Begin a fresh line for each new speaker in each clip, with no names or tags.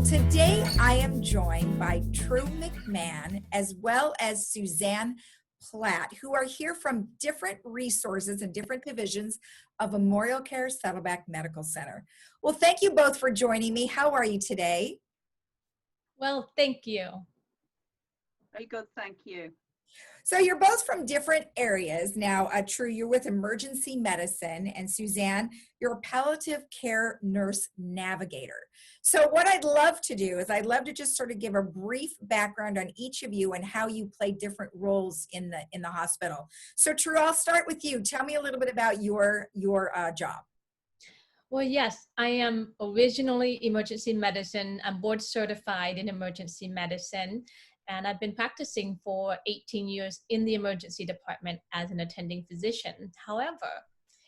Well, today I am joined by Drew McMahon as well as Suzanne Platt, who are here from different resources and different divisions of MemorialCare Saddleback Medical Center. Well, thank you both for joining me. How are you today?
Well, thank you.
Very good, thank you.
So you're both from different areas. Now, Drew, you're with emergency medicine, and Suzanne, you're a palliative care nurse navigator. So what I'd love to do is I'd love to just sort of give a brief background on each of you and how you play different roles in the hospital. So Drew, I'll start with you. Tell me a little bit about your job.
Well, yes, I am originally emergency medicine. I'm board certified in emergency medicine, and I've been practicing for 18 years in the emergency department as an attending physician. However,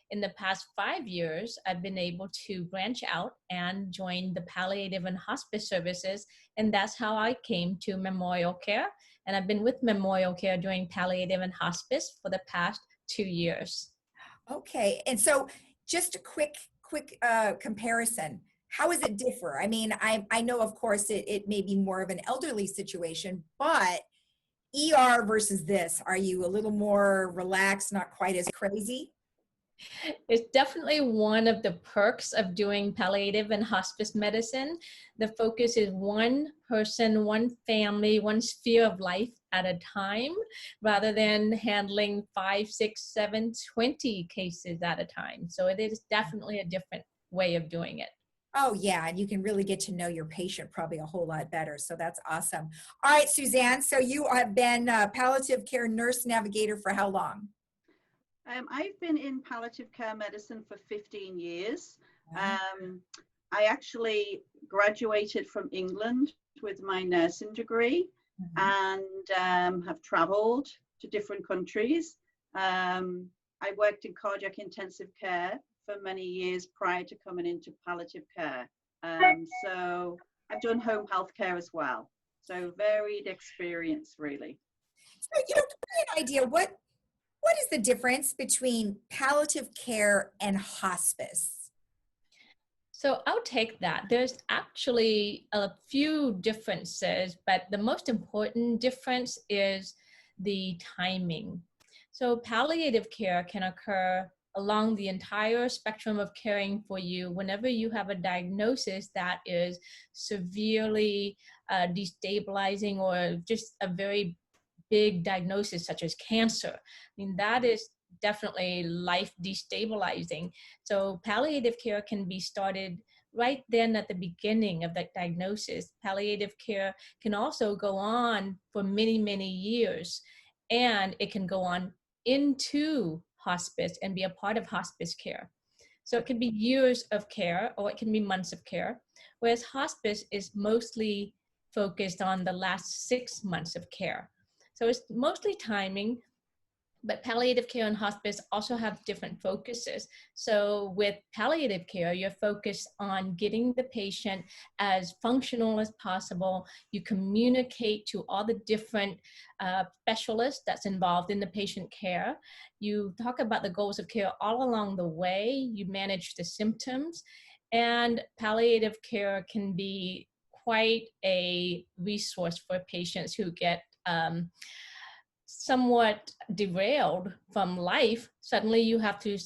in the past 5 years, I've been able to branch out and join the palliative and hospice services, and that's how I came to MemorialCare. And I've been with MemorialCare doing palliative and hospice for the past 2 years.
Okay, and so just a quick comparison. How does it differ? I mean, I know, of course, it may be more of an elderly situation, but ER versus this, are you a little more relaxed, not quite as crazy?
It's definitely one of the perks of doing palliative and hospice medicine. The focus is one person, one family, one sphere of life at a time, rather than handling 5, 6, 7, 20 cases at a time. So it is definitely a different way of doing it.
Oh, yeah, and you can really get to know your patient probably a whole lot better, so that's awesome. All right, Suzanne, so you have been a palliative care nurse navigator for how long?
I've been in palliative care medicine for 15 years.
Wow.
I actually graduated from England with my nursing degree and have traveled to different countries. I worked in cardiac intensive care for many years prior to coming into palliative care. So I've done home health care as well. So varied experience, really.
So, give me an idea, what is the difference between palliative care and hospice?
So I'll take that. There's actually a few differences, but the most important difference is the timing. So palliative care can occur along the entire spectrum of caring for you whenever you have a diagnosis that is severely destabilizing, or just a very big diagnosis such as cancer. I mean, that is definitely life destabilizing. So palliative care can be started right then at the beginning of that diagnosis. Palliative care can also go on for many, many years, and it can go on into hospice and be a part of hospice care. So it can be years of care, or it can be months of care, whereas hospice is mostly focused on the last 6 months of care. So it's mostly timing, but palliative care and hospice also have different focuses. So with palliative care, you're focused on getting the patient as functional as possible. You communicate to all the different specialists that's involved in the patient care. You talk about the goals of care all along the way. You manage the symptoms, and palliative care can be quite a resource for patients who get somewhat derailed from life. Suddenly you have to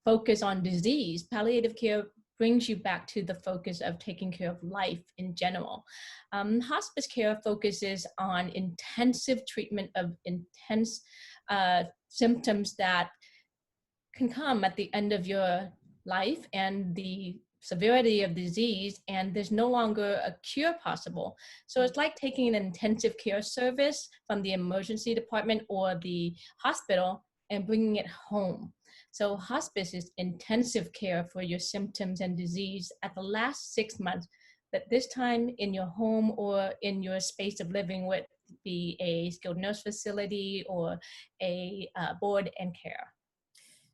focus on disease. Palliative care brings you back to the focus of taking care of life in general. Hospice care focuses on intensive treatment of intense symptoms that can come at the end of your life and the severity of disease, and there's no longer a cure possible. So it's like taking an intensive care service from the emergency department or the hospital and bringing it home. So hospice is intensive care for your symptoms and disease at the last 6 months, but this time in your home or in your space of living, would be a skilled nurse facility or a board and care.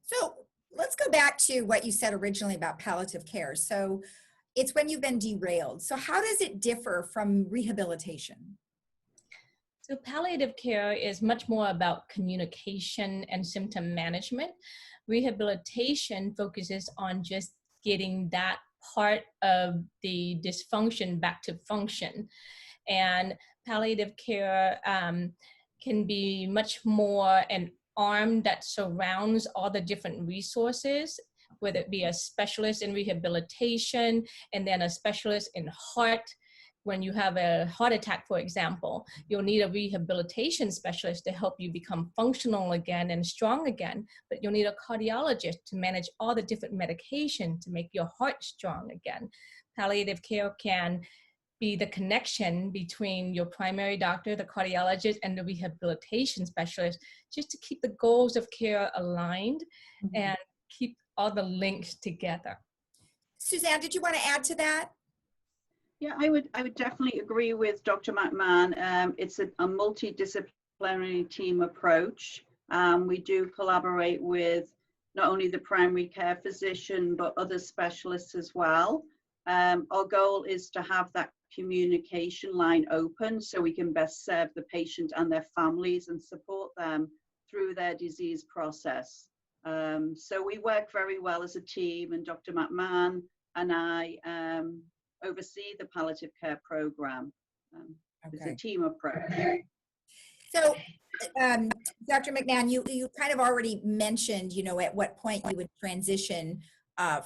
So let's go back to what you said originally about palliative care. So it's when you've been derailed. So how does it differ from rehabilitation?
So palliative care is much more about communication and symptom management. Rehabilitation focuses on just getting that part of the dysfunction back to function. And palliative care can be much more an arm that surrounds all the different resources, whether it be a specialist in rehabilitation and then a specialist in heart. When you have a heart attack, for example, you'll need a rehabilitation specialist to help you become functional again and strong again, but you'll need a cardiologist to manage all the different medication to make your heart strong again. Palliative care can be the connection between your primary doctor, the cardiologist, and the rehabilitation specialist, just to keep the goals of care aligned and keep all the links together.
Suzanne, did you want to add to that?
Yeah, I would definitely agree with Dr. McMahon. It's a multidisciplinary team approach. We do collaborate with not only the primary care physician, but other specialists as well. Our goal is to have that communication line open so we can best serve the patient and their families and support them through their disease process. So we work very well as a team, and Dr. McMahon and I oversee the palliative care program. It's a team approach.
So, Dr. McMahon, you kind of already mentioned, at what point you would transition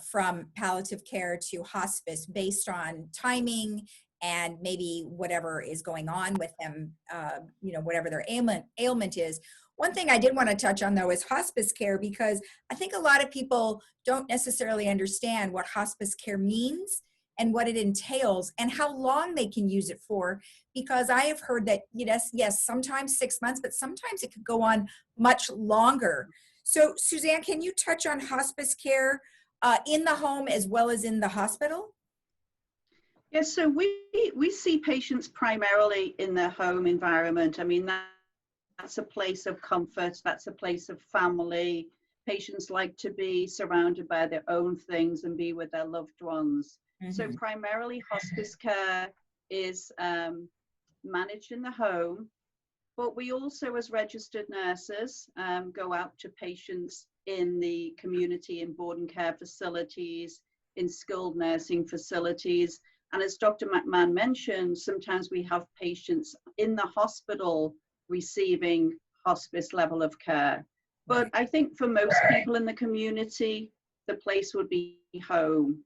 from palliative care to hospice based on timing and maybe whatever is going on with them, whatever their ailment is. One thing I did want to touch on, though, is hospice care, because I think a lot of people don't necessarily understand what hospice care means and what it entails and how long they can use it for, because I have heard that, yes, sometimes 6 months, but sometimes it could go on much longer. So, Suzanne, can you touch on hospice care in the home as well as in the hospital?
Yes, so we see patients primarily in their home environment. I mean, that's a place of comfort, that's a place of family. Patients like to be surrounded by their own things and be with their loved ones. So primarily hospice care is managed in the home, but we also, as registered nurses, go out to patients in the community, in board and care facilities, in skilled nursing facilities. And as Dr. McMahon mentioned, sometimes we have patients in the hospital receiving hospice level of care. But I think for most people in the community, the place would be home.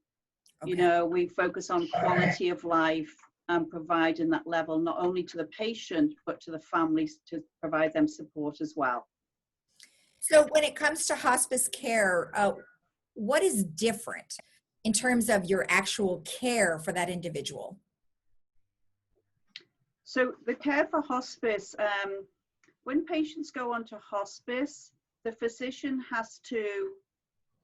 Okay. We focus on quality of life and providing that level not only to the patient, but to the families to provide them support as well.
So when it comes to hospice care, what is different in terms of your actual care for that individual?
So the care for hospice, when patients go on to hospice, the physician has to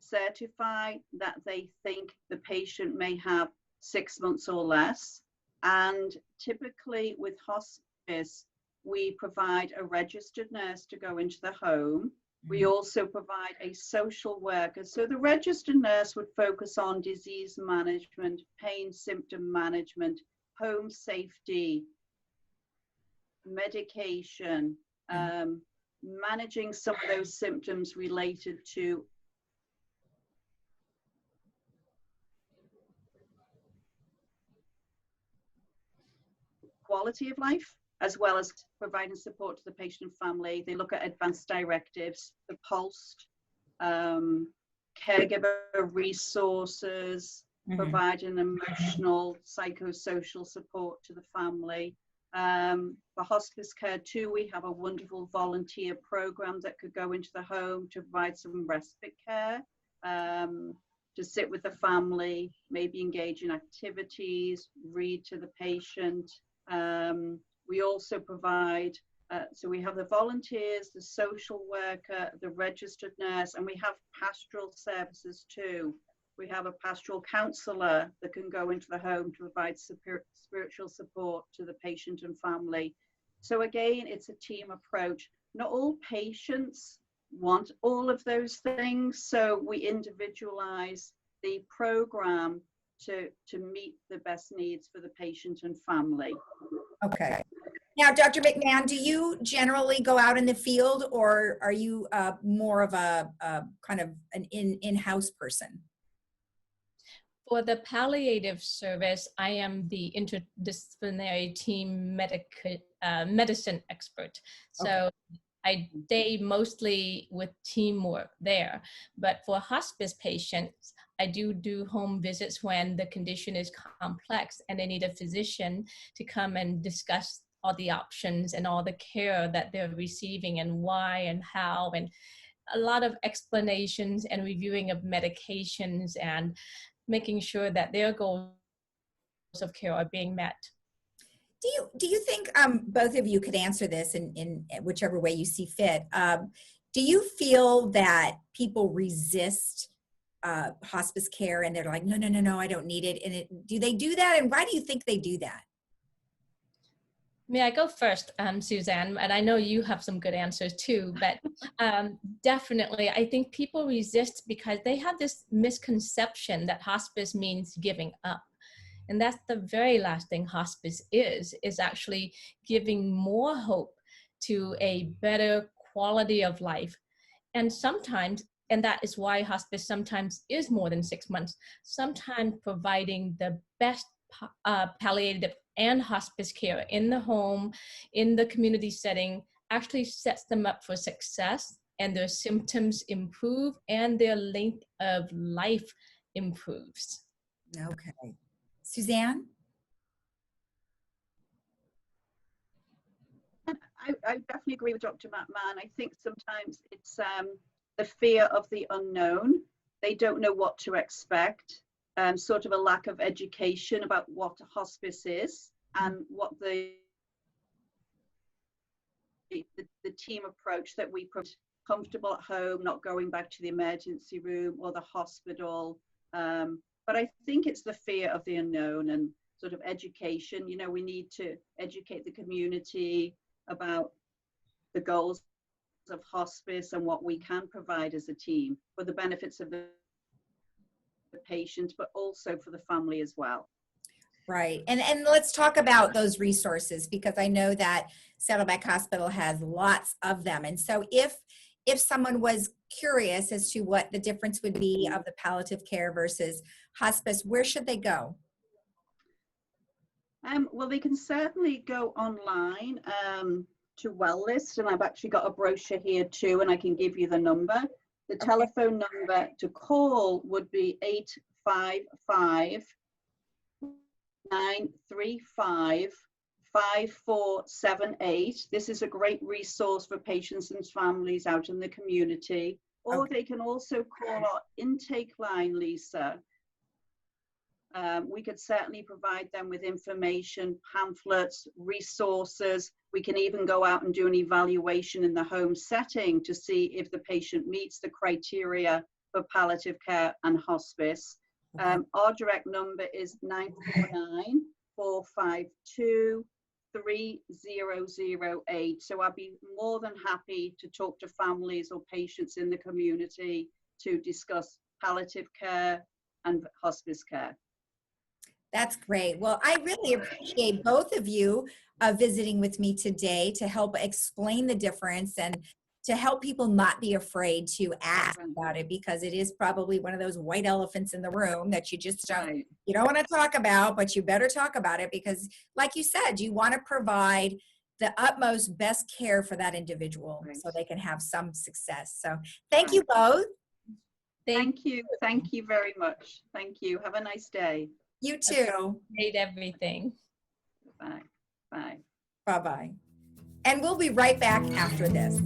certify that they think the patient may have 6 months or less. And typically with hospice, we provide a registered nurse to go into the home. We also provide a social worker. So the registered nurse would focus on disease management, pain symptom management, home safety, medication, managing some of those symptoms related to quality of life, as well as providing support to the patient and family. They look at advanced directives, the pulse, caregiver resources, providing emotional, psychosocial support to the family. For hospice care too, we have a wonderful volunteer program that could go into the home to provide some respite care, to sit with the family, maybe engage in activities, read to the patient. We also provide, so we have the volunteers, the social worker, the registered nurse, and we have pastoral services too. We have a pastoral counselor that can go into the home to provide spiritual support to the patient and family. So again, it's a team approach. Not all patients want all of those things, so we individualize the program to meet the best needs for the patient and family.
Okay. Now, Dr. McMahon, do you generally go out in the field, or are you more of a kind of an in-house person?
For the palliative service, I am the interdisciplinary team medicine expert. So I stay mostly with teamwork there. But for hospice patients, I do home visits when the condition is complex and they need a physician to come and discuss all the options and all the care that they're receiving and why and how, and a lot of explanations and reviewing of medications and making sure that their goals of care are being met.
Do you think both of you could answer this in whichever way you see fit? Do you feel that people resist hospice care and they're like, no, I don't need it? And do they do that? And why do you think they do that?
May I go first, Suzanne? And I know you have some good answers too, but definitely, I think people resist because they have this misconception that hospice means giving up. And that's the very last thing hospice is actually giving more hope to a better quality of life. And sometimes, and that is why hospice sometimes is more than 6 months, sometimes providing the best palliative and hospice care in the home, in the community setting, actually sets them up for success, and their symptoms improve and their length of life improves.
Okay. Suzanne?
I definitely agree with Dr. McMahon. I think sometimes it's the fear of the unknown. They don't know what to expect. Sort of a lack of education about what a hospice is and what the team approach that we put comfortable at home, not going back to the emergency room or the hospital. But I think it's the fear of the unknown and sort of education. You know, we need to educate the community about the goals of hospice and what we can provide as a team for the benefits of the patient, but also for the family as well.
Right. And let's talk about those resources, because I know that Saddleback Hospital has lots of them. And so if someone was curious as to what the difference would be of the palliative care versus hospice, where should they go?
Well, they can certainly go online to WellList, and I've actually got a brochure here too, and I can give you the number. The telephone number to call would be 855-935-5478. This is a great resource for patients and families out in the community. Or they can also call our intake line, Lisa. We could certainly provide them with information, pamphlets, resources. We can even go out and do an evaluation in the home setting to see if the patient meets the criteria for palliative care and hospice. Our direct number is 949-452-3008. So I'd be more than happy to talk to families or patients in the community to discuss palliative care and hospice care.
That's great. Well, I really appreciate both of you visiting with me today to help explain the difference and to help people not be afraid to ask about it, because it is probably one of those white elephants in the room that you just don't, you don't want to talk about, but you better talk about it, because like you said, you want to provide the utmost best care for that individual so they can have some success. So thank you both.
Thank you. Thank you very much. Thank you. Have a nice day.
You too.
Made everything.
Bye. Bye.
Bye-bye. And we'll be right back after this.